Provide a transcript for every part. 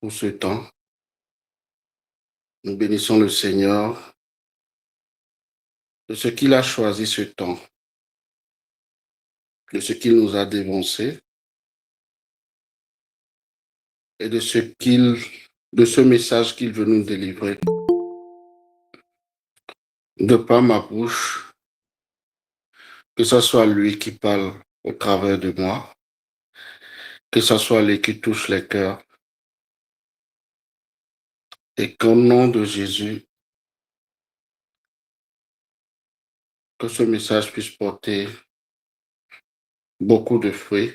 pour ce temps. Nous bénissons le Seigneur de ce qu'il a choisi ce temps, de ce qu'il nous a dévancé et de ce message qu'il veut nous délivrer. De par ma bouche, que ce soit lui qui parle au travers de moi, que ce soit lui qui touche les cœurs, et qu'au nom de Jésus, que ce message puisse porter beaucoup de fruits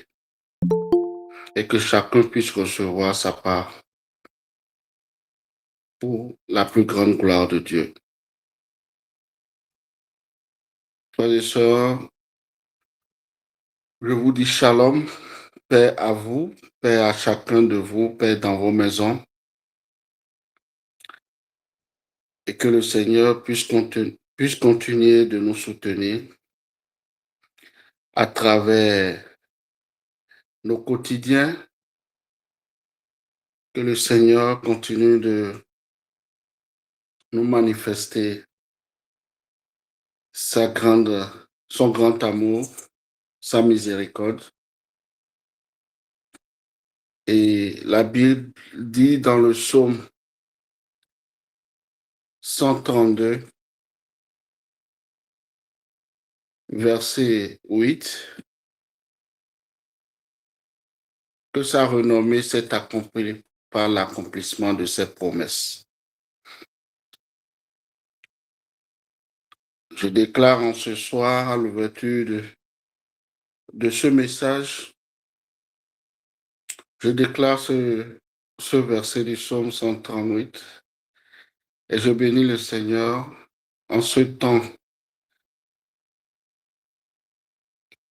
et que chacun puisse recevoir sa part pour la plus grande gloire de Dieu. Frères et sœurs, je vous dis shalom, paix à vous, paix à chacun de vous, paix dans vos maisons, et que le Seigneur puisse continuer de nous soutenir à travers nos quotidiens, que le Seigneur continue de nous manifester son grand amour, sa miséricorde. Et la Bible dit dans le psaume 132, verset 8, que sa renommée s'est accomplie par l'accomplissement de ses promesses. Je déclare en ce soir, à l'ouverture de ce message, je déclare ce verset du psaume 138 et je bénis le Seigneur en ce temps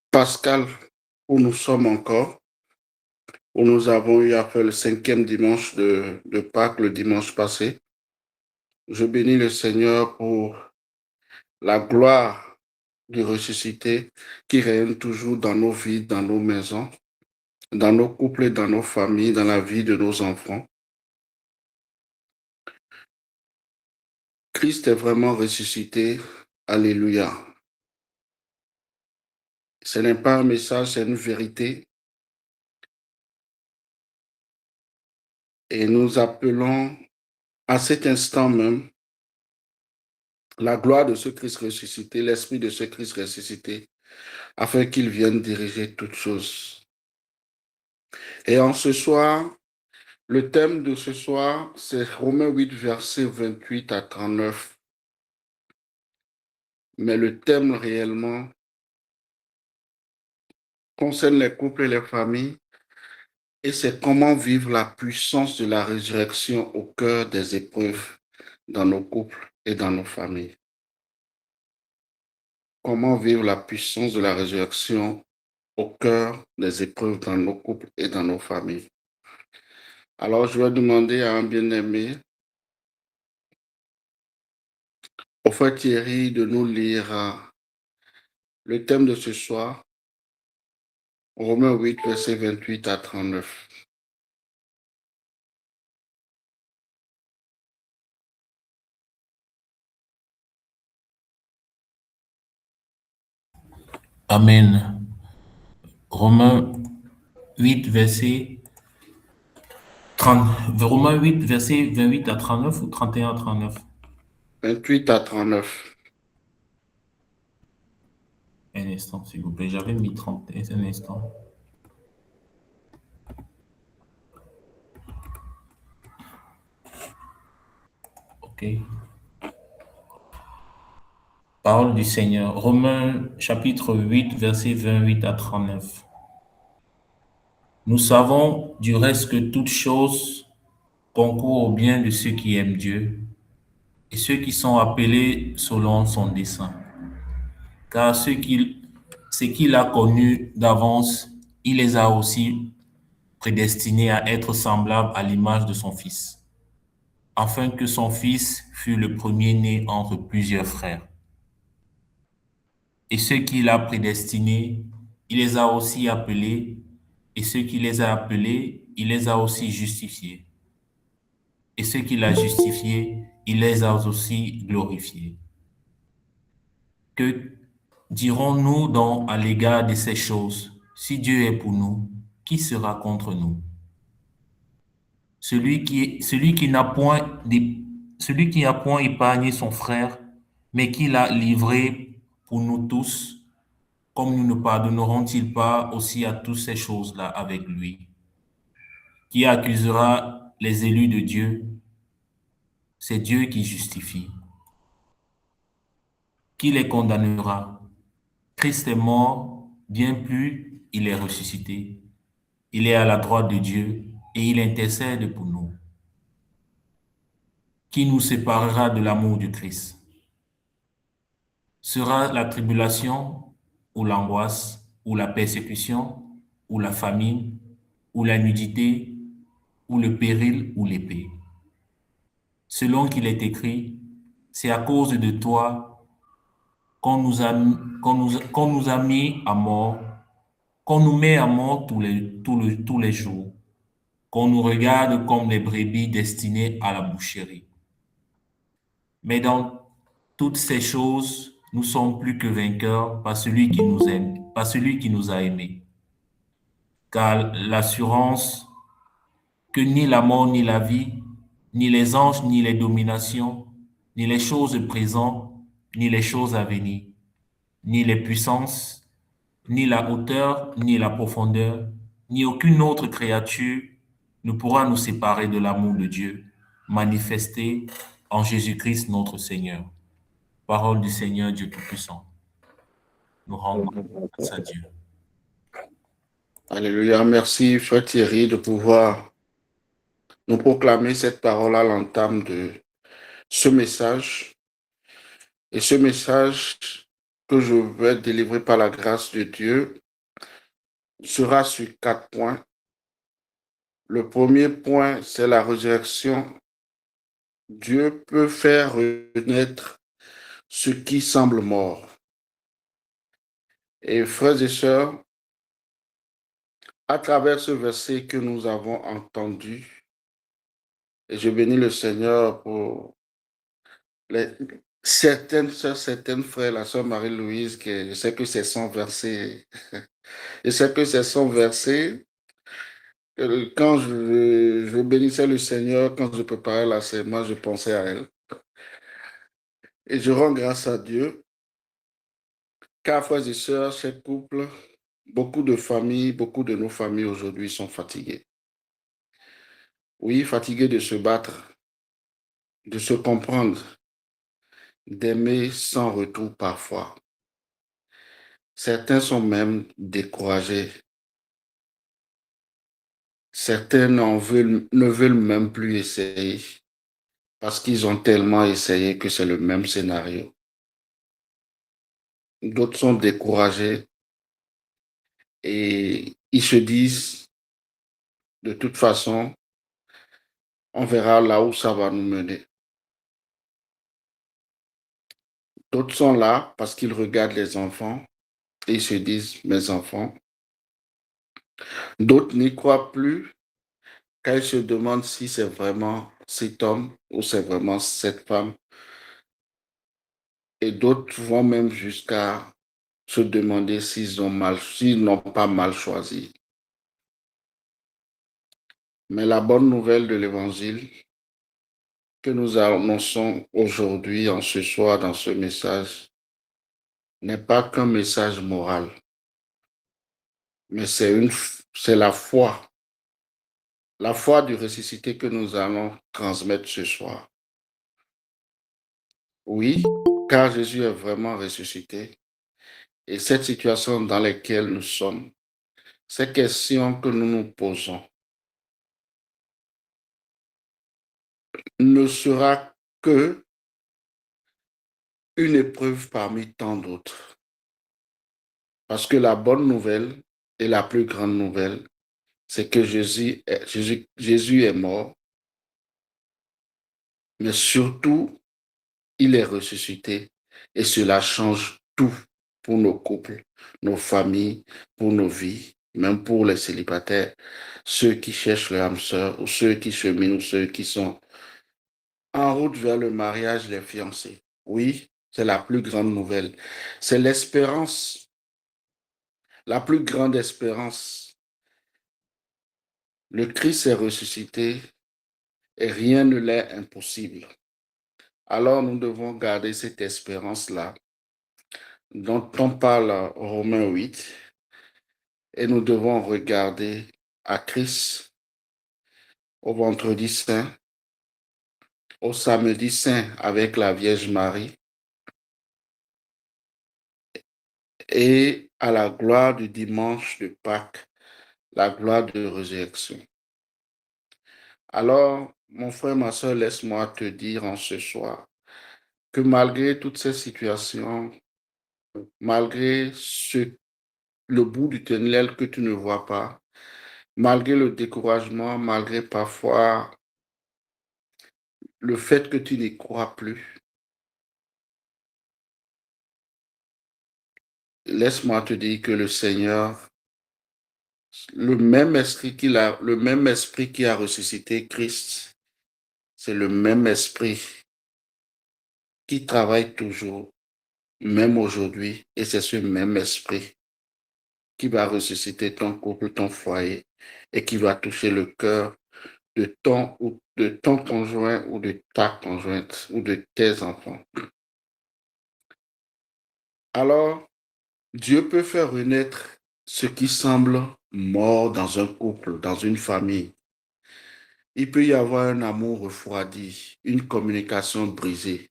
pascal où nous sommes encore, où nous avons eu à faire le 5e dimanche de Pâques, le dimanche passé. Je bénis le Seigneur pour la gloire du ressuscité qui règne toujours dans nos vies, dans nos maisons, dans nos couples et dans nos familles, dans la vie de nos enfants. Christ est vraiment ressuscité. Alléluia. Ce n'est pas un message, c'est une vérité. Et nous appelons à cet instant même la gloire de ce Christ ressuscité, l'esprit de ce Christ ressuscité, afin qu'il vienne diriger toutes choses. Et en ce soir, le thème de ce soir, c'est Romains 8, versets 28 à 39. Mais le thème réellement concerne les couples et les familles, et c'est comment vivre la puissance de la résurrection au cœur des épreuves dans nos couples et dans nos familles. Comment vivre la puissance de la résurrection au cœur des épreuves dans nos couples et dans nos familles. Alors, je vais demander à un bien-aimé, au frère Thierry, de nous lire le thème de ce soir, Romains 8, versets 28 à 39. Amen. Romains 8, verset 28 à 39 ou 31 à 39? 28 à 39. Un instant, s'il vous plaît. J'avais mis 30. Un instant. OK. Parole du Seigneur. Romains chapitre 8, verset 28 à 39. Nous savons du reste que toute chose concourt au bien de ceux qui aiment Dieu et ceux qui sont appelés selon son dessein. Car ceux qu'il a connus d'avance, il les a aussi prédestinés à être semblables à l'image de son Fils, afin que son Fils fût le premier-né entre plusieurs frères. Et ceux qu'il a prédestinés, il les a aussi appelés, et ceux qu'il les a appelés, il les a aussi justifiés. et ceux qu'il a justifiés, il les a aussi glorifiés. Que dirons-nous donc à l'égard de ces choses? Si Dieu est pour nous, qui sera contre nous? Celui qui n'a point, celui qui n'a point épargné son frère, mais qui l'a livré pour nous tous, comme nous ne pardonnerons-ils pas aussi à toutes ces choses-là avec lui? Qui accusera les élus de Dieu? C'est Dieu qui justifie. Qui les condamnera? Christ est mort, bien plus, il est ressuscité. Il est à la droite de Dieu et il intercède pour nous. Qui nous séparera de l'amour du Christ? Sera la tribulation ou l'angoisse ou la persécution ou la famine ou la nudité ou le péril ou l'épée? Selon qu'il est écrit, c'est à cause de toi qu'on nous a mis à mort, qu'on nous met à mort tous les jours, qu'on nous regarde comme les brebis destinées à la boucherie. Mais dans toutes ces choses, nous sommes plus que vainqueurs par celui qui nous aime, par celui qui nous a aimés. Car l'assurance que ni la mort, ni la vie, ni les anges, ni les dominations, ni les choses présentes, ni les choses à venir, ni les puissances, ni la hauteur, ni la profondeur, ni aucune autre créature ne pourra nous séparer de l'amour de Dieu, manifesté en Jésus-Christ notre Seigneur. Parole du Seigneur Dieu Tout-Puissant. Nous rendons grâce à Dieu. Alléluia. Merci, Frère Thierry, de pouvoir nous proclamer cette parole à l'entame de ce message. Et ce message que je vais délivrer par la grâce de Dieu sera sur 4 points. Le premier point, c'est la résurrection. Dieu peut faire renaître ce qui semble mort. Et frères et sœurs, à travers ce verset que nous avons entendu, et je bénis le Seigneur pour certaines sœurs, certaines frères, la sœur Marie-Louise, que je sais que c'est son verset. Je sais que c'est son verset. Quand je bénissais le Seigneur, quand je préparais la serment, je pensais à elle. Et je rends grâce à Dieu, car frères et sœurs, ces couples, beaucoup de familles, beaucoup de nos familles aujourd'hui sont fatiguées. Oui, fatiguées de se battre, de se comprendre, d'aimer sans retour parfois. Certains sont même découragés. Certains ne veulent même plus essayer parce qu'ils ont tellement essayé que c'est le même scénario. D'autres sont découragés et ils se disent, de toute façon, on verra là où ça va nous mener. D'autres sont là parce qu'ils regardent les enfants et ils se disent, mes enfants. D'autres n'y croient plus car ils se demandent si c'est vraiment cet homme ou c'est vraiment cette femme. Et d'autres vont même jusqu'à se demander s'ils n'ont pas mal choisi. Mais la bonne nouvelle de l'Évangile que nous annonçons aujourd'hui, en ce soir, dans ce message, n'est pas qu'un message moral, mais c'est la foi du ressuscité que nous allons transmettre ce soir. Oui, car Jésus est vraiment ressuscité. Et cette situation dans laquelle nous sommes, ces questions que nous nous posons, ne sera que une épreuve parmi tant d'autres. Parce que la bonne nouvelle et la plus grande nouvelle, c'est que Jésus est mort, mais surtout, il est ressuscité et cela change tout pour nos couples, nos familles, pour nos vies même pour les célibataires, ceux qui cherchent leur âme sœur, ou ceux qui cheminent, ou ceux qui sont en route vers le mariage des fiancés. Oui, c'est la plus grande nouvelle. C'est l'espérance, la plus grande espérance. Le Christ est ressuscité et rien ne l'est impossible. Alors nous devons garder cette espérance-là dont on parle au Romains 8 et nous devons regarder à Christ au vendredi saint, au samedi saint avec la Vierge Marie et à la gloire du dimanche de Pâques, la gloire de résurrection. Alors, mon frère, ma soeur, laisse-moi te dire en ce soir que malgré toutes ces situations, malgré le bout du tunnel que tu ne vois pas, malgré le découragement, malgré parfois le fait que tu n'y crois plus, laisse-moi te dire que le Seigneur, le même esprit qui a ressuscité Christ, c'est le même esprit qui travaille toujours, même aujourd'hui, et c'est ce même esprit qui va ressusciter ton couple, ton foyer, et qui va toucher le cœur de ton conjoint ou de ta conjointe ou de tes enfants. Alors, Dieu peut faire renaître ce qui semble mort dans un couple, dans une famille. Il peut y avoir un amour refroidi, une communication brisée,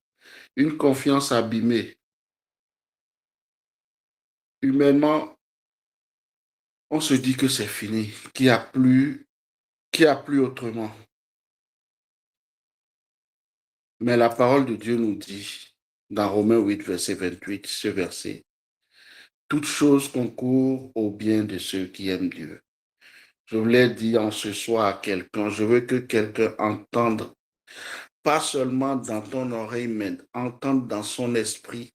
une confiance abîmée. Humainement, on se dit que c'est fini, qu'il n'y a plus autrement. Mais la parole de Dieu nous dit, dans Romains 8, verset 28, ce verset, toute chose concourt au bien de ceux qui aiment Dieu. Je voulais dire en ce soir à quelqu'un, je veux que quelqu'un entende, pas seulement dans ton oreille, mais entende dans son esprit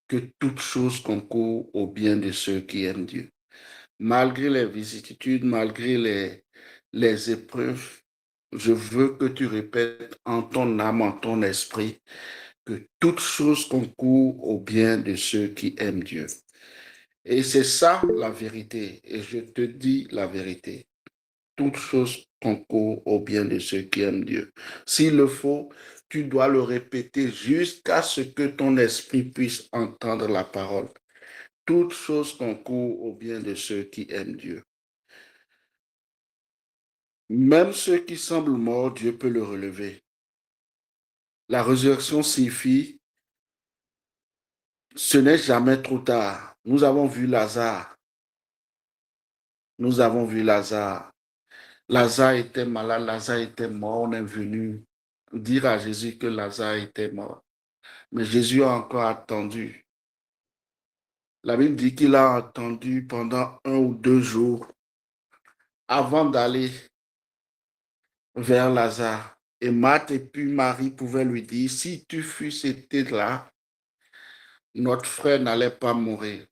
que toute chose concourt au bien de ceux qui aiment Dieu. Malgré les vicissitudes, malgré les épreuves, je veux que tu répètes en ton âme, en ton esprit, que toute chose concourt au bien de ceux qui aiment Dieu. Et c'est ça la vérité. Et je te dis la vérité. Toute chose concourt au bien de ceux qui aiment Dieu. S'il le faut, tu dois le répéter jusqu'à ce que ton esprit puisse entendre la parole. Toute chose concourt au bien de ceux qui aiment Dieu. Même ceux qui semblent morts, Dieu peut le relever. La résurrection signifie, ce n'est jamais trop tard. Nous avons vu Lazare. Nous avons vu Lazare. Lazare était malade, Lazare était mort. On est venu dire à Jésus que Lazare était mort. Mais Jésus a encore attendu. La Bible dit qu'il a attendu pendant 1 ou 2 jours avant d'aller vers Lazare. Et Marthe et puis Marie pouvaient lui dire, si tu fusses été là, notre frère n'allait pas mourir.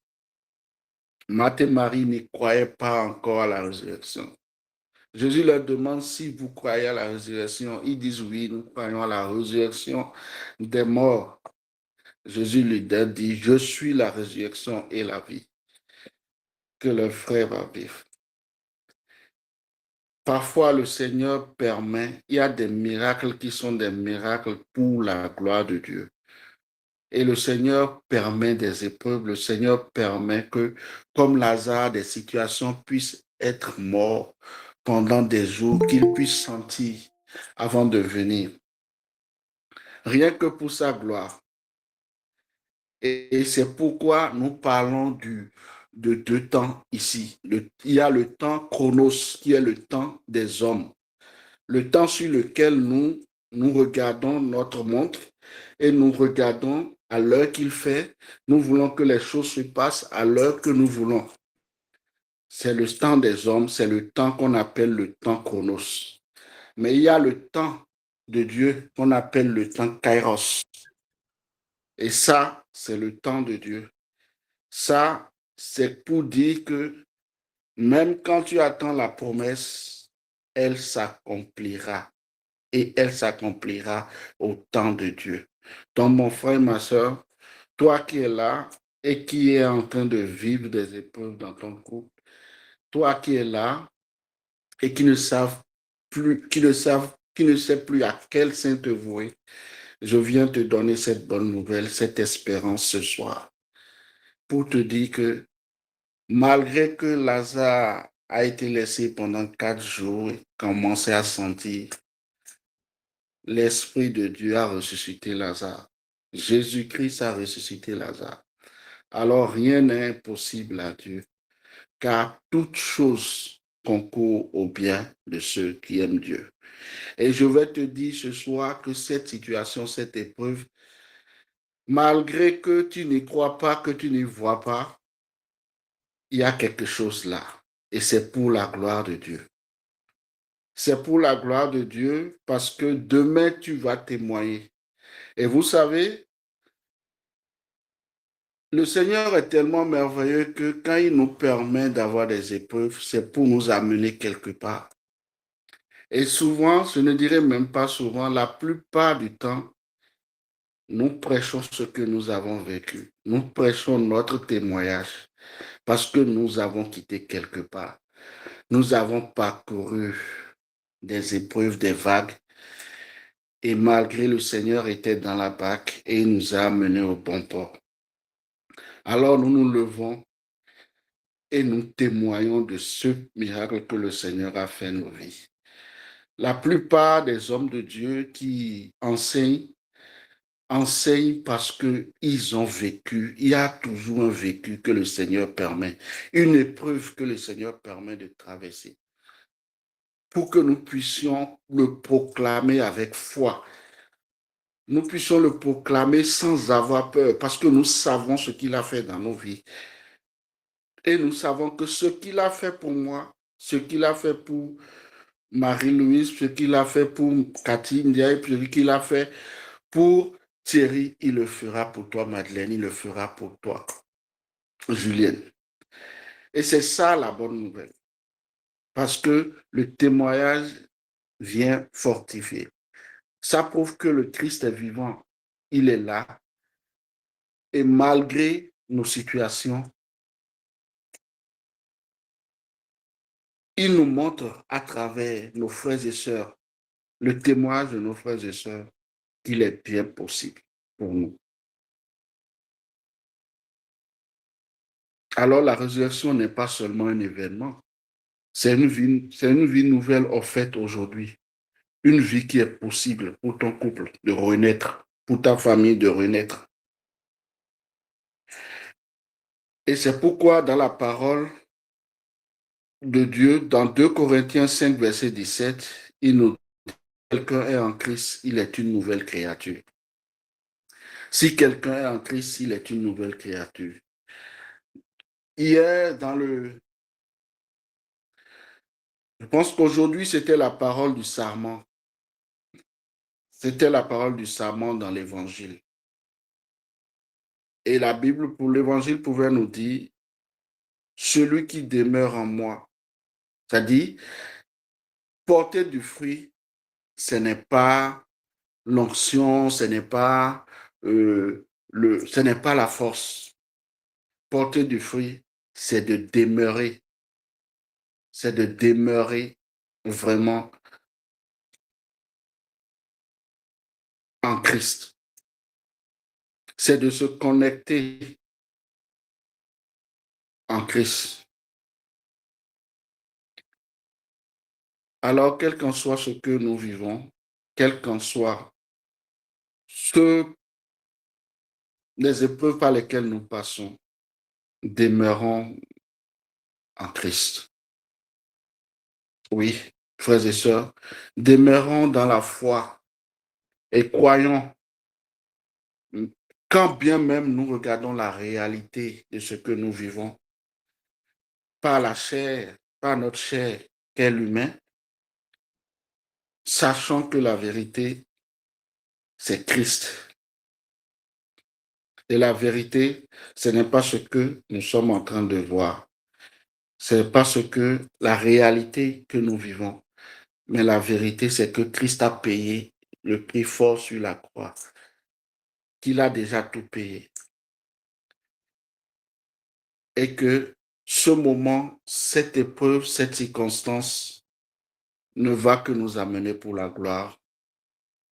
Marthe et Marie n'y croyaient pas encore à la résurrection. Jésus leur demande si vous croyez à la résurrection. Ils disent oui, nous croyons à la résurrection des morts. Jésus lui dit, je suis la résurrection et la vie, que le frère va vivre. Parfois, le Seigneur permet, il y a des miracles qui sont des miracles pour la gloire de Dieu. Et le Seigneur permet des épreuves, le Seigneur permet que, comme Lazare, des situations puissent être morts pendant des jours, qu'il puisse sentir avant de venir. Rien que pour sa gloire. Et c'est pourquoi nous parlons de 2 temps ici. Il y a le temps chronos, qui est le temps des hommes. Le temps sur lequel nous regardons notre montre et nous regardons à l'heure qu'il fait. Nous voulons que les choses se passent à l'heure que nous voulons. C'est le temps des hommes, c'est le temps qu'on appelle le temps chronos. Mais il y a le temps de Dieu qu'on appelle le temps kairos. Et ça, c'est le temps de Dieu. Ça, c'est pour dire que Même quand tu attends la promesse, elle s'accomplira. Et elle s'accomplira au temps de Dieu. Donc, mon frère, ma soeur, toi qui es là et qui es en train de vivre des épreuves dans ton couple, toi qui es là et qui ne savent plus, qui ne sait plus à quel saint te vouer, je viens te donner cette bonne nouvelle, cette espérance ce soir, pour te dire que malgré que Lazare a été laissé pendant 4 jours et commençait à sentir, l'Esprit de Dieu a ressuscité Lazare. Jésus-Christ a ressuscité Lazare. Alors rien n'est impossible à Dieu, car toute chose concourt au bien de ceux qui aiment Dieu. Et je vais te dire ce soir que cette situation, cette épreuve, malgré que tu n'y crois pas, que tu n'y vois pas, il y a quelque chose là. Et c'est pour la gloire de Dieu. C'est pour la gloire de Dieu parce que demain, tu vas témoigner. Et vous savez, le Seigneur est tellement merveilleux que quand il nous permet d'avoir des épreuves, c'est pour nous amener quelque part. Et souvent, je ne dirais même pas souvent, la plupart du temps, nous prêchons ce que nous avons vécu. Nous prêchons notre témoignage parce que nous avons quitté quelque part. Nous avons parcouru des épreuves, des vagues, et malgré le Seigneur était dans la barque et il nous a amenés au bon port. Alors nous nous levons et nous témoignons de ce miracle que le Seigneur a fait dans nos vies. La plupart des hommes de Dieu qui enseignent parce qu'ils ont vécu. Il y a toujours un vécu que le Seigneur permet, une épreuve que le Seigneur permet de traverser pour que nous puissions le proclamer avec foi. Nous puissions le proclamer sans avoir peur parce que nous savons ce qu'il a fait dans nos vies. Et nous savons que ce qu'il a fait pour moi, ce qu'il a fait pour Marie-Louise, ce qu'il a fait pour Cathy Ndiaye, ce qu'il a fait pour Thierry, il le fera pour toi, Madeleine, il le fera pour toi, Julienne. Et c'est ça la bonne nouvelle. Parce que le témoignage vient fortifier. Ça prouve que le Christ est vivant. Il est là. Et malgré nos situations, il nous montre à travers nos frères et sœurs, le témoignage de nos frères et sœurs, qu'il est bien possible pour nous. Alors la résurrection n'est pas seulement un événement, c'est une vie nouvelle offerte aujourd'hui. Une vie qui est possible pour ton couple de renaître, pour ta famille de renaître. Et c'est pourquoi dans la parole de Dieu, dans 2 Corinthiens 5, verset 17, il nous dit, quelqu'un est en Christ, il est une nouvelle créature. Si quelqu'un est en Christ, il est une nouvelle créature. Hier, je pense qu'aujourd'hui, c'était la parole du serment. C'était la parole du serment dans l'évangile. Et la Bible, pour l'évangile, pouvait nous dire, celui qui demeure en moi, c'est-à-dire, porter du fruit, ce n'est pas l'onction, ce n'est pas la force. Porter du fruit, c'est de demeurer. C'est de demeurer vraiment en Christ. C'est de se connecter en Christ. Alors, quel qu'en soit ce que nous vivons, quel qu'en soit les épreuves par lesquelles nous passons, demeurons en Christ. Oui, frères et sœurs, demeurons dans la foi et croyons, quand bien même nous regardons la réalité de ce que nous vivons, par la chair, par notre chair qu'est l'humain, sachant que la vérité, c'est Christ. Et la vérité, ce n'est pas ce que nous sommes en train de voir. C'est parce que la réalité que nous vivons, mais la vérité, c'est que Christ a payé le prix fort sur la croix, qu'il a déjà tout payé. Et que ce moment, cette épreuve, cette circonstance ne va que nous amener pour la gloire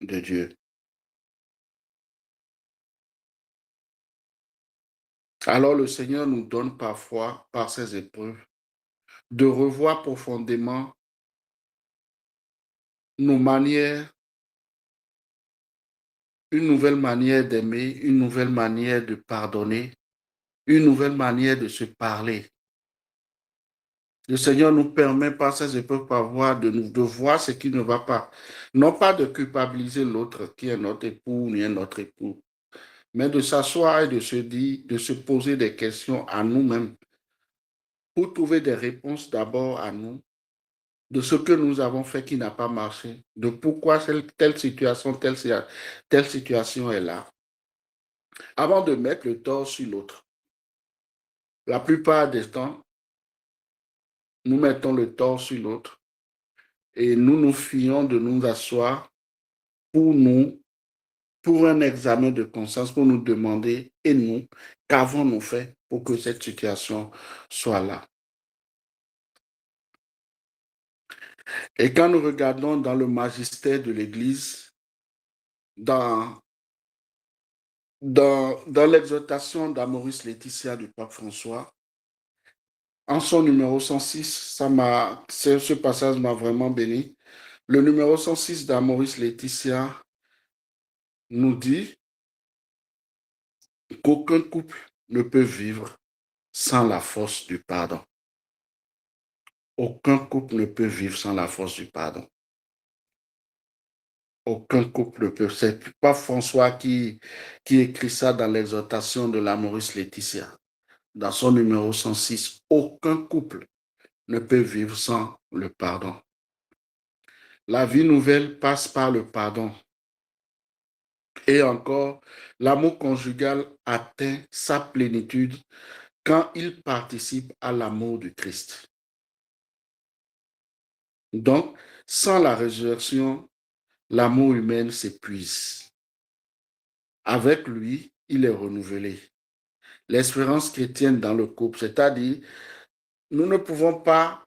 de Dieu. Alors le Seigneur nous donne parfois, par ces épreuves, de revoir profondément nos manières, une nouvelle manière d'aimer, une nouvelle manière de pardonner, une nouvelle manière de se parler. Le Seigneur nous permet par ces épreuves parfois de voir ce qui ne va pas. Non pas de culpabiliser l'autre qui est notre époux ni notre époux, mais de s'asseoir et de se dire, de se poser des questions à nous-mêmes pour trouver des réponses d'abord à nous, de ce que nous avons fait qui n'a pas marché, de pourquoi telle situation, telle situation est là, avant de mettre le tort sur l'autre. La plupart des temps, nous mettons le tort sur l'autre et nous nous fions de nous asseoir pour un examen de conscience, pour nous demander, et nous, qu'avons-nous fait pour que cette situation soit là? Et quand nous regardons dans le magistère de l'Église, dans l'exhortation d'Amoris Laetitia du pape François, en son numéro 106, ce passage m'a vraiment béni. Le numéro 106 d'Amoris Laetitia nous dit qu'aucun couple ne peut vivre sans la force du pardon. Aucun couple ne peut vivre sans la force du pardon. Aucun couple ne peut. C'est pas François qui écrit ça dans l'exhortation de l'Amoris Laetitia. Dans son numéro 106, aucun couple ne peut vivre sans le pardon. La vie nouvelle passe par le pardon. Et encore, l'amour conjugal atteint sa plénitude quand il participe à l'amour du Christ. Donc, sans la résurrection, l'amour humain s'épuise. Avec lui, il est renouvelé. L'espérance chrétienne dans le couple, c'est-à-dire, nous ne pouvons pas.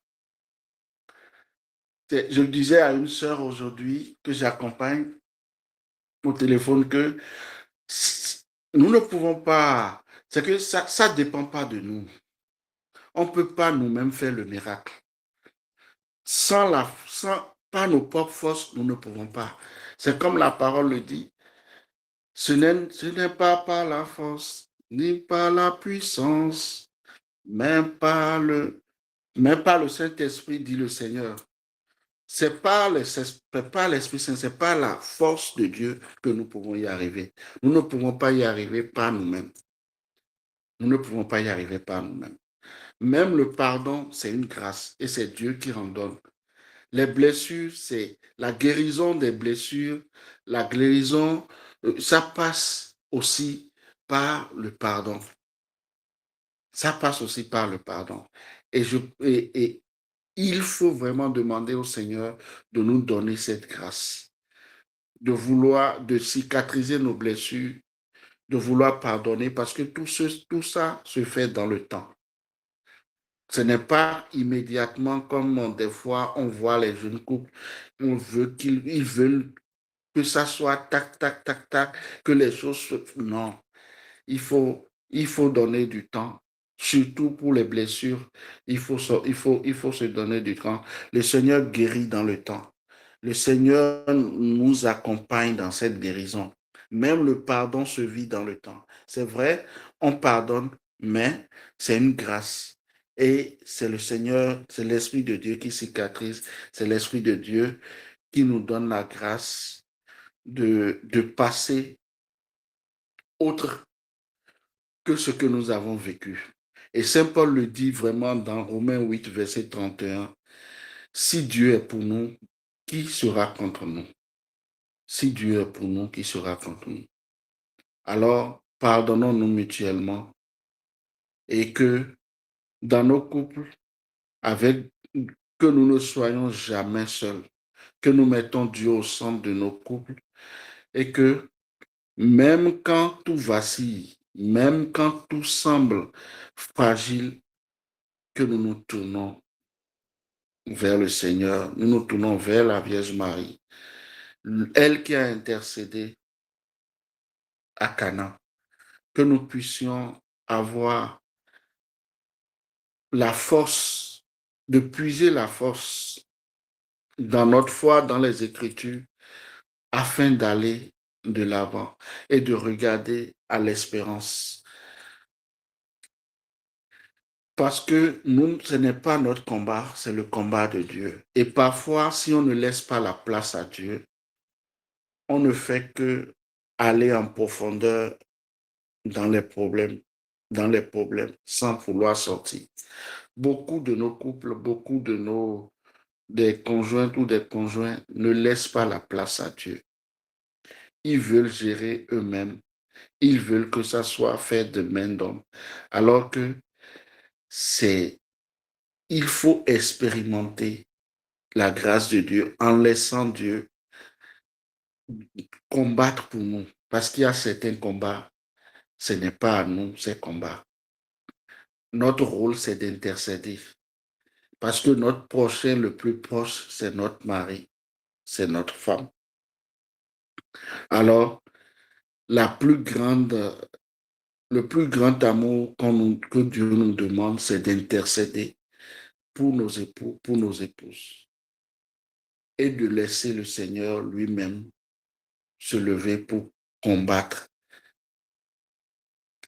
Je disais à une sœur aujourd'hui que j'accompagne au téléphone que nous ne pouvons pas. C'est que ça ne dépend pas de nous. On ne peut pas nous-mêmes faire le miracle. Par nos propres forces, nous ne pouvons pas. C'est comme la parole le dit. Ce n'est pas par la force, ni par la puissance, même par le Saint-Esprit, dit le Seigneur. C'est pas l'Esprit Saint, c'est pas la force de Dieu que nous pouvons y arriver. Nous ne pouvons pas y arriver par nous-mêmes. Nous ne pouvons pas y arriver par nous-mêmes. Même le pardon, c'est une grâce et c'est Dieu qui en donne. Les blessures, c'est la guérison des blessures. La guérison, ça passe aussi par le pardon. Ça passe aussi par le pardon. Et il faut vraiment demander au Seigneur de nous donner cette grâce, de cicatriser nos blessures, de vouloir pardonner, parce que tout ça se fait dans le temps. Ce n'est pas immédiatement comme des fois on voit les jeunes couples, ils veulent que ça soit tac, tac, tac, tac, que les choses se... Non, il faut donner du temps, surtout pour les blessures. Il faut se donner du temps. Le Seigneur guérit dans le temps. Le Seigneur nous accompagne dans cette guérison. Même le pardon se vit dans le temps. C'est vrai, on pardonne, mais c'est une grâce. Et c'est le Seigneur, c'est l'Esprit de Dieu qui cicatrise. C'est l'Esprit de Dieu qui nous donne la grâce de passer autre que ce que nous avons vécu. Et Saint Paul le dit vraiment dans Romains 8, verset 31. Si Dieu est pour nous, qui sera contre nous? Si Dieu est pour nous, qui sera contre nous? Alors, pardonnons-nous mutuellement et que dans nos couples, que nous ne soyons jamais seuls, que nous mettons Dieu au centre de nos couples et que même quand tout vacille, même quand tout semble fragile, que nous nous tournons vers le Seigneur, nous nous tournons vers la Vierge Marie, elle qui a intercédé à Cana, que nous puissions avoir la force, de puiser la force dans notre foi, dans les Écritures, afin d'aller de l'avant et de regarder à l'espérance. Parce que nous, ce n'est pas notre combat, c'est le combat de Dieu. Et parfois, si on ne laisse pas la place à Dieu, on ne fait que aller en profondeur dans les problèmes, sans vouloir sortir. Beaucoup de nos couples, beaucoup de des conjointes ou des conjoints ne laissent pas la place à Dieu. Ils veulent gérer eux-mêmes. Ils veulent que ça soit fait de main d'homme. Alors que il faut expérimenter la grâce de Dieu en laissant Dieu combattre pour nous. Parce qu'il y a certains combats, ce n'est pas à nous ces combats. Notre rôle, c'est d'intercéder. Parce que notre prochain, le plus proche, c'est notre mari, c'est notre femme. Alors, le plus grand amour que Dieu nous demande, c'est d'intercéder pour nos époux, pour nos épouses, et de laisser le Seigneur lui-même se lever pour combattre.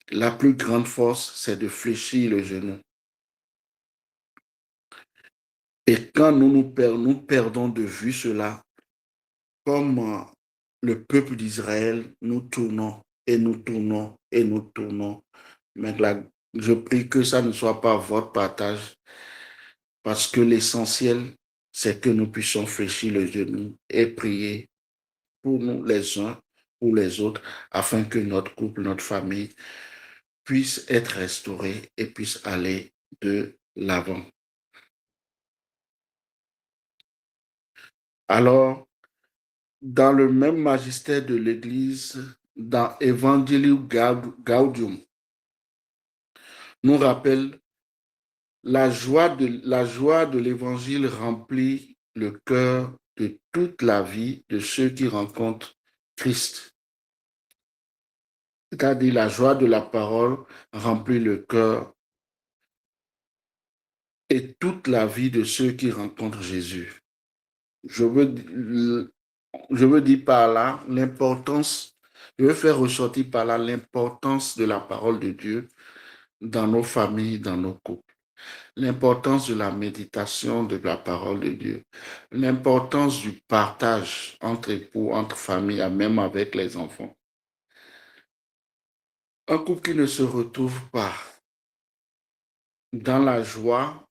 La plus grande force, c'est de fléchir le genou. Et quand nous perdons de vue cela, comme le peuple d'Israël, nous tournons et nous tournons et nous tournons. Mais là, je prie que ça ne soit pas votre partage, parce que l'essentiel, c'est que nous puissions fléchir le genou et prier pour nous les uns, pour les autres, afin que notre couple, notre famille puisse être restaurée et puisse aller de l'avant. Alors, dans le même magistère de l'Église, dans Evangelium Gaudium, nous rappelle la joie de l'Évangile remplit le cœur de toute la vie de ceux qui rencontrent Christ. C'est-à-dire la joie de la parole remplit le cœur et toute la vie de ceux qui rencontrent Jésus. Je veux dire par là l'importance, je veux faire ressortir par là l'importance de la parole de Dieu dans nos familles, dans nos couples. L'importance de la méditation de la parole de Dieu. L'importance du partage entre époux, entre familles, même avec les enfants. Un couple qui ne se retrouve pas dans la joie,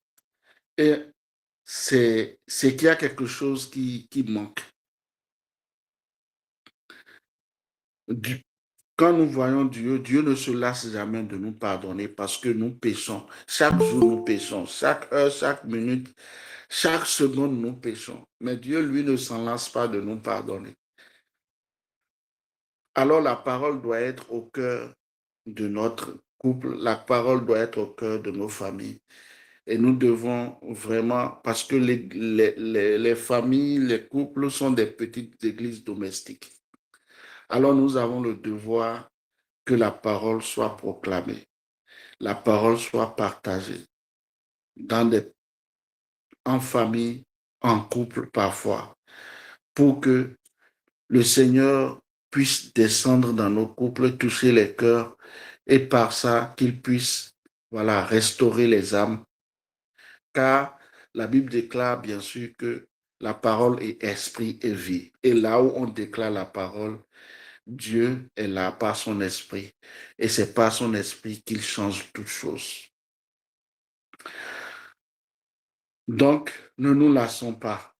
et c'est qu'il y a quelque chose qui manque. Quand nous voyons Dieu, Dieu ne se lasse jamais de nous pardonner parce que nous péchons. Chaque jour, nous péchons. Chaque heure, chaque minute, chaque seconde, nous péchons. Mais Dieu, lui, ne s'en lasse pas de nous pardonner. Alors, la parole doit être au cœur de notre couple. La parole doit être au cœur de nos familles. Et nous devons vraiment, parce que les familles, les couples sont des petites églises domestiques. Alors, nous avons le devoir que la parole soit proclamée, la parole soit partagée en famille, en couple parfois, pour que le Seigneur puisse descendre dans nos couples, toucher les cœurs et par ça qu'il puisse restaurer les âmes. Car la Bible déclare bien sûr que la parole est esprit et vie. Et là où on déclare la parole, Dieu est là par son esprit. Et c'est par son esprit qu'il change toutes choses. Donc, ne nous lassons pas.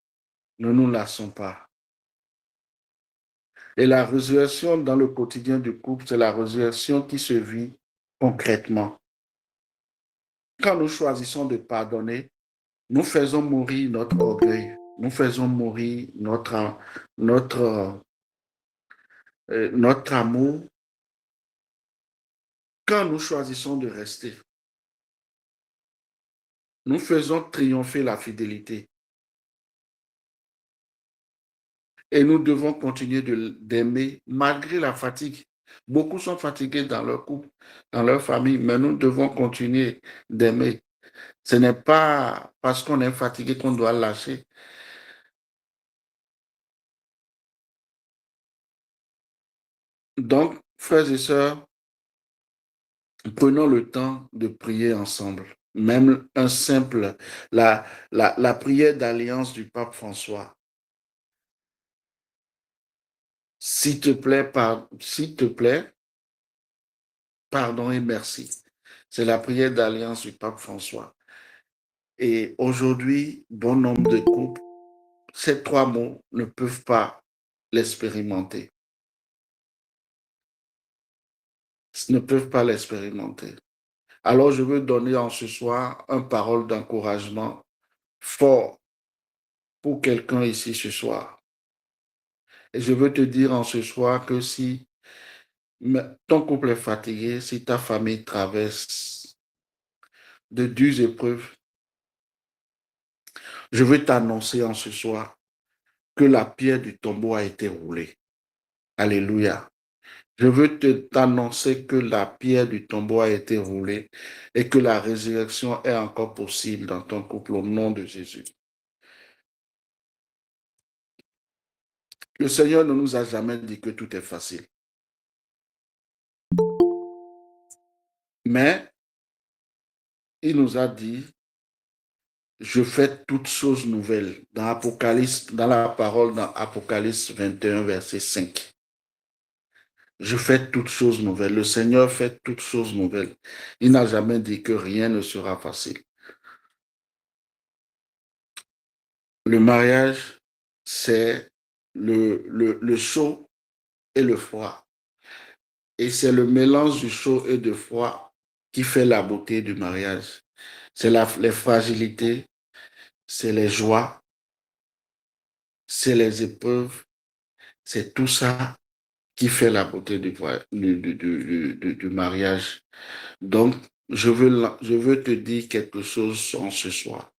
Ne nous lassons pas. Et la résurrection dans le quotidien du couple, c'est la résurrection qui se vit concrètement. Quand nous choisissons de pardonner, Nous faisons mourir notre orgueil. Nous faisons mourir notre, notre amour quand nous choisissons de rester. Nous faisons triompher la fidélité. Et nous devons continuer d'aimer malgré la fatigue. Beaucoup sont fatigués dans leur couple, dans leur famille, mais nous devons continuer d'aimer. Ce n'est pas parce qu'on est fatigué qu'on doit lâcher. Donc, frères et sœurs, prenons le temps de prier ensemble. Même un simple, la prière d'alliance du pape François. S'il te plaît, pardon et merci. C'est la prière d'alliance du pape François. Et aujourd'hui, bon nombre de couples, ces trois mots ne peuvent pas l'expérimenter. Ne peuvent pas l'expérimenter. Alors, je veux donner en ce soir une parole d'encouragement fort pour quelqu'un ici ce soir. Et je veux te dire en ce soir que si ton couple est fatigué, si ta famille traverse de dures épreuves, je veux t'annoncer en ce soir que la pierre du tombeau a été roulée. Alléluia. Je veux t'annoncer que la pierre du tombeau a été roulée et que la résurrection est encore possible dans ton couple au nom de Jésus. Le Seigneur ne nous a jamais dit que tout est facile. Mais il nous a dit, je fais toutes choses nouvelles. Dans Apocalypse, dans la parole dans Apocalypse 21, verset 5. Je fais toutes choses nouvelles. Le Seigneur fait toutes choses nouvelles. Il n'a jamais dit que rien ne sera facile. Le mariage, c'est le chaud et le froid. Et c'est le mélange du chaud et du froid qui fait la beauté du mariage. C'est les fragilités, c'est les joies, c'est les épreuves, c'est tout ça qui fait la beauté du mariage. Donc, je veux te dire quelque chose en ce soir.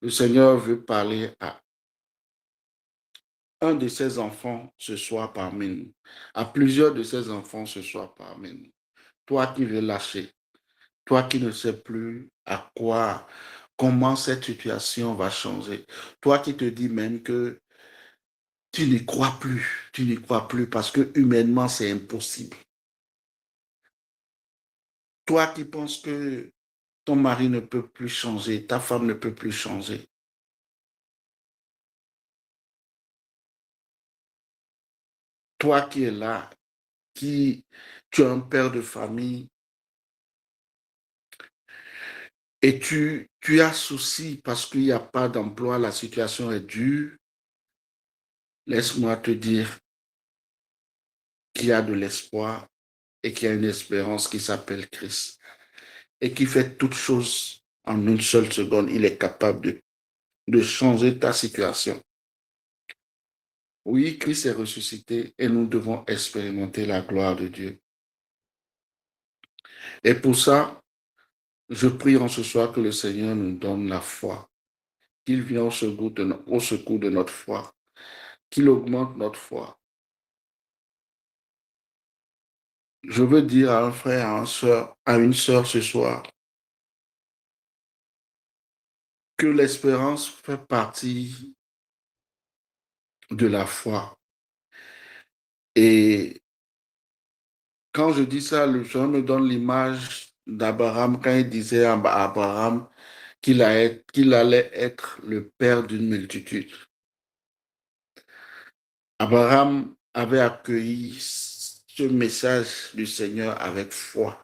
Le Seigneur veut parler à un de ses enfants ce soir parmi nous, à plusieurs de ses enfants ce soir parmi nous. Toi qui veux lâcher, toi qui ne sais plus à quoi, comment cette situation va changer, toi qui te dis même que tu n'y crois plus parce que humainement c'est impossible. Toi qui penses que ton mari ne peut plus changer, ta femme ne peut plus changer. Toi qui es là, tu es un père de famille et tu as souci parce qu'il n'y a pas d'emploi, la situation est dure. Laisse-moi te dire qu'il y a de l'espoir et qu'il y a une espérance qui s'appelle Christ et qui fait toutes choses en une seule seconde. Il est capable de changer ta situation. Oui, Christ est ressuscité et nous devons expérimenter la gloire de Dieu. Et pour ça, je prie en ce soir que le Seigneur nous donne la foi, qu'il vienne au secours de notre foi, qu'il augmente notre foi. Je veux dire à un frère, à une sœur ce soir, que l'espérance fait partie de la foi. Et quand je dis ça, le Seigneur me donne l'image d'Abraham quand il disait à Abraham qu'il allait être le père d'une multitude. Abraham avait accueilli ce message du Seigneur avec foi.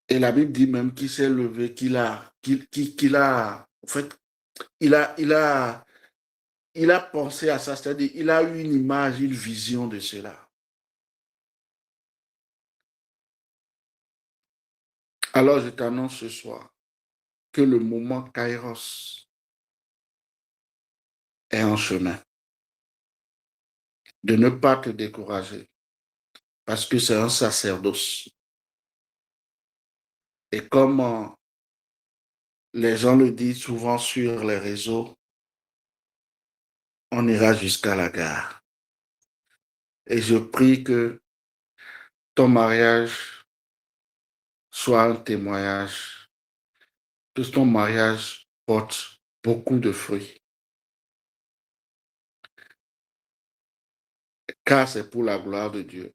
Et la Bible dit même qu'il s'est levé, en fait, il a pensé à ça, c'est-à-dire il a eu une image, une vision de cela. Alors je t'annonce ce soir que le moment Kairos est en chemin. De ne pas te décourager parce que c'est un sacerdoce. Et comme les gens le disent souvent sur les réseaux, on ira jusqu'à la gare. Et je prie que ton mariage soit un témoignage, que ton mariage porte beaucoup de fruits. Car c'est pour la gloire de Dieu.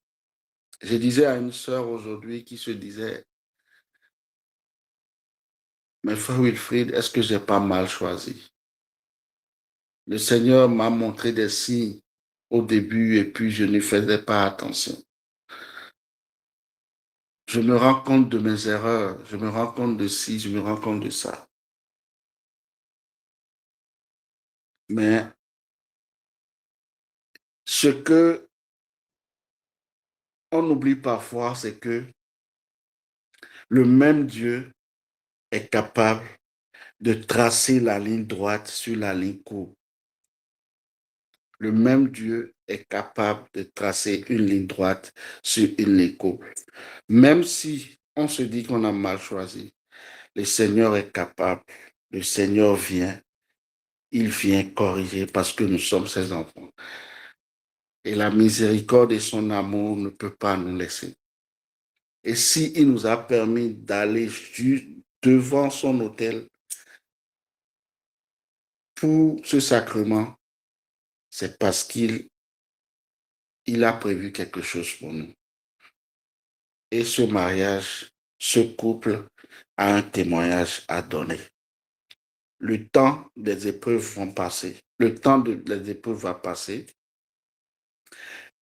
Je disais à une sœur aujourd'hui qui se disait, mais frère Wilfried, est-ce que j'ai pas mal choisi? Le Seigneur m'a montré des signes au début et puis je ne faisais pas attention. Je me rends compte de mes erreurs, je me rends compte de ci, je me rends compte de ça. Mais ce que on oublie parfois, c'est que le même Dieu est capable de tracer la ligne droite sur la ligne courbe. Le même Dieu est capable de tracer une ligne droite sur une ligne courbe. Même si on se dit qu'on a mal choisi, le Seigneur est capable, le Seigneur vient, il vient corriger parce que nous sommes ses enfants. Et la miséricorde et son amour ne peut pas nous laisser. Et s'il nous a permis d'aller devant son autel pour ce sacrement, c'est parce qu'il a prévu quelque chose pour nous. Et ce mariage, ce couple a un témoignage à donner. Le temps des épreuves vont passer. Le temps des épreuves va passer.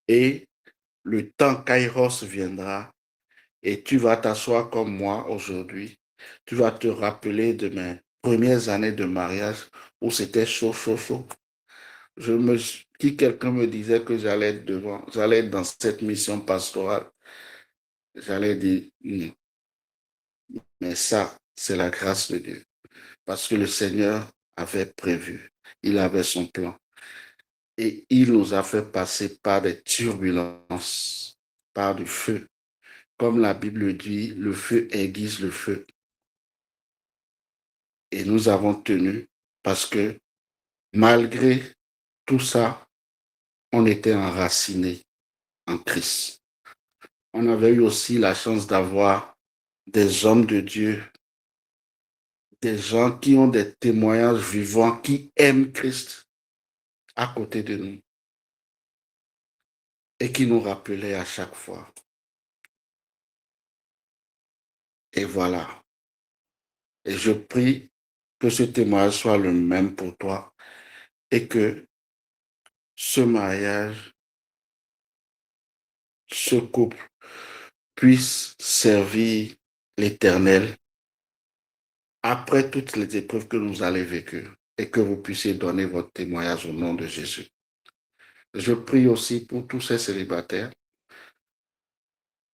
Et le temps Kairos viendra. Et tu vas t'asseoir comme moi aujourd'hui. Tu vas te rappeler de mes premières années de mariage où c'était chaud, chaud, chaud. Si quelqu'un me disait que j'allais être dans cette mission pastorale, j'allais dire non. Mais ça, c'est la grâce de Dieu. Parce que le Seigneur avait prévu. Il avait son plan. Et il nous a fait passer par des turbulences, par du feu. Comme la Bible dit, le feu aiguise le feu. Et nous avons tenu parce que malgré tout ça, on était enracinés en Christ. On avait eu aussi la chance d'avoir des hommes de Dieu, des gens qui ont des témoignages vivants, qui aiment Christ à côté de nous et qui nous rappelaient à chaque fois. Et voilà. Et je prie que ce témoignage soit le même pour toi et que ce mariage, ce couple puisse servir l'Éternel après toutes les épreuves que nous allons vécues et que vous puissiez donner votre témoignage au nom de Jésus. Je prie aussi pour tous ces célibataires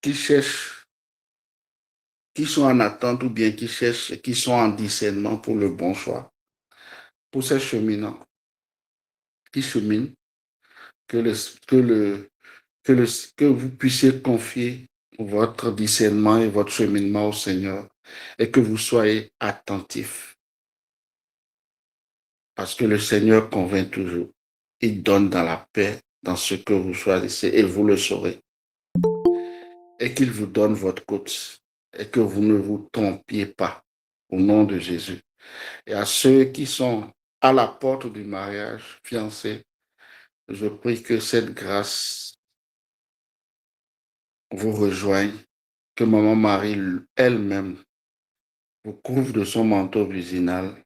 qui cherchent, qui sont en attente ou bien qui cherchent, qui sont en discernement pour le bon choix. Pour ces cheminants qui cheminent, que vous puissiez confier votre discernement et votre cheminement au Seigneur et que vous soyez attentifs. Parce que le Seigneur convainc toujours. Il donne dans la paix, dans ce que vous choisissez et vous le saurez. Et qu'il vous donne votre côte et que vous ne vous trompiez pas au nom de Jésus. Et à ceux qui sont à la porte du mariage, fiancés, je prie que cette grâce vous rejoigne, que Maman Marie elle-même vous couvre de son manteau virginal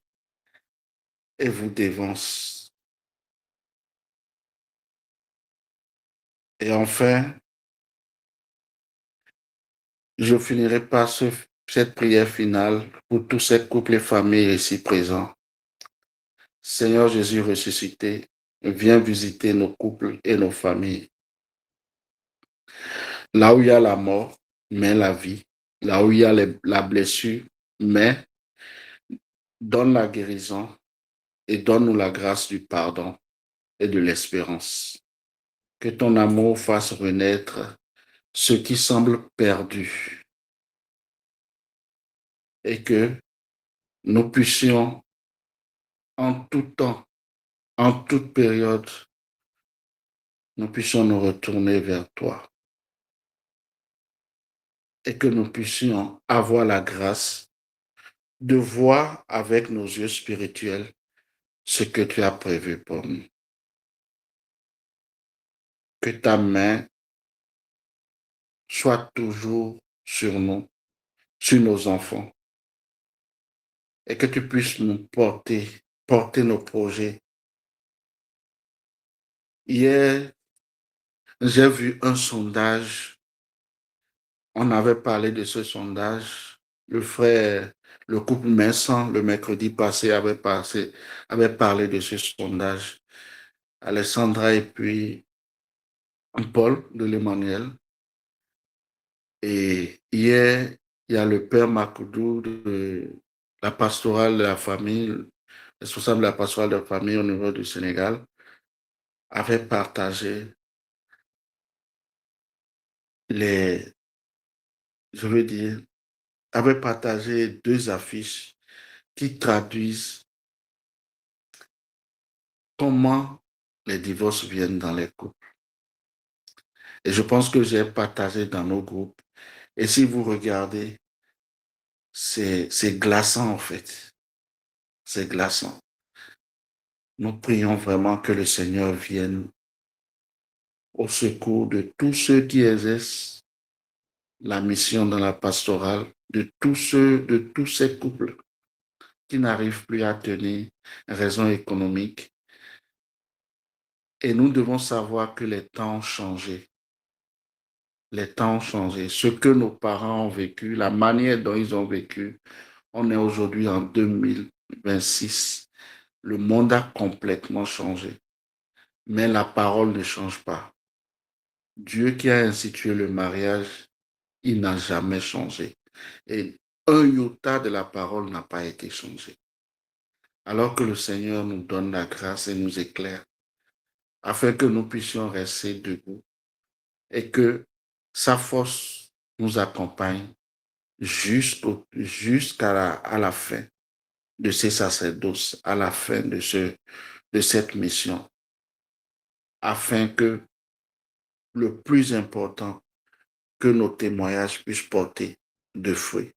et vous dévance. Et enfin, je finirai par cette prière finale pour tous ces couples et familles ici présents. Seigneur Jésus ressuscité, viens visiter nos couples et nos familles. Là où il y a la mort, mais la vie. là où il y a la blessure, mais donne la guérison et donne-nous la grâce du pardon et de l'espérance. Que ton amour fasse renaître ce qui semble perdu et que nous puissions en tout temps, en toute période, nous puissions nous retourner vers toi et que nous puissions avoir la grâce de voir avec nos yeux spirituels ce que tu as prévu pour nous. Que ta main soit toujours sur nous, sur nos enfants, et que tu puisses nous porter nos projets. Hier, j'ai vu un sondage, on avait parlé de ce sondage, le couple Messan, le mercredi passé, avait parlé de ce sondage. Alessandra et puis Paul de l'Emmanuel. Et hier, il y a le père Makoudou de la pastorale de la famille, responsable de la pastorale de la famille au niveau du Sénégal, avait partagé avait partagé 2 affiches qui traduisent comment les divorces viennent dans les couples. Et je pense que j'ai partagé dans nos groupes. Et si vous regardez, c'est glaçant en fait. C'est glaçant. Nous prions vraiment que le Seigneur vienne au secours de tous ceux qui exercent la mission dans la pastorale, de tous ces couples qui n'arrivent plus à tenir raison économique. Et nous devons savoir que les temps ont changé. Les temps ont changé. Ce que nos parents ont vécu, la manière dont ils ont vécu, on est aujourd'hui en 2026. Le monde a complètement changé. Mais la parole ne change pas. Dieu qui a institué le mariage, il n'a jamais changé. Et un iota de la parole n'a pas été changé. Alors que le Seigneur nous donne la grâce et nous éclaire, afin que nous puissions rester debout et que sa force nous accompagne jusqu'à la fin de ces sacerdoces, à la fin de cette mission, afin que le plus important, que nos témoignages puissent porter de fruits.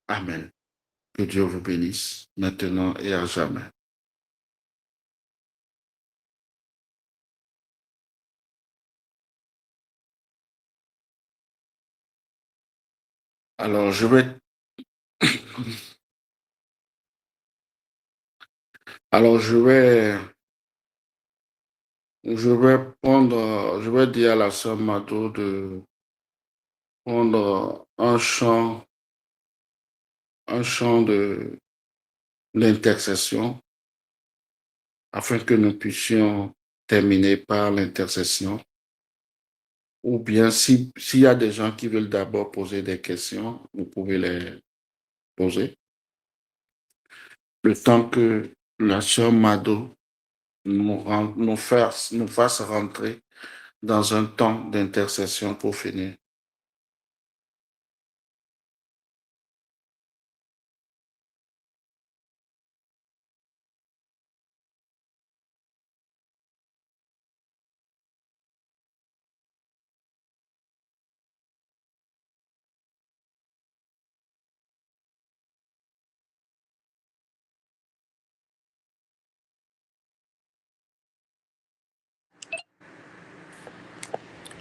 Amen. Que Dieu vous bénisse maintenant et à jamais. Alors, je vais dire à la sœur Mado de prendre un chant de l'intercession afin que nous puissions terminer par l'intercession. Ou bien, s'il y a des gens qui veulent d'abord poser des questions, vous pouvez les poser. Le temps que la sœur Mado nous fasse rentrer dans un temps d'intercession pour finir.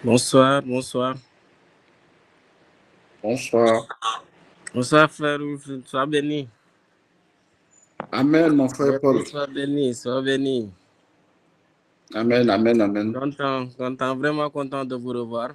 Bonsoir, bonsoir. Bonsoir. Bonsoir, frère, sois béni. Amen, mon frère Paul. Sois béni, sois béni. Amen, amen, amen. Vraiment content de vous revoir.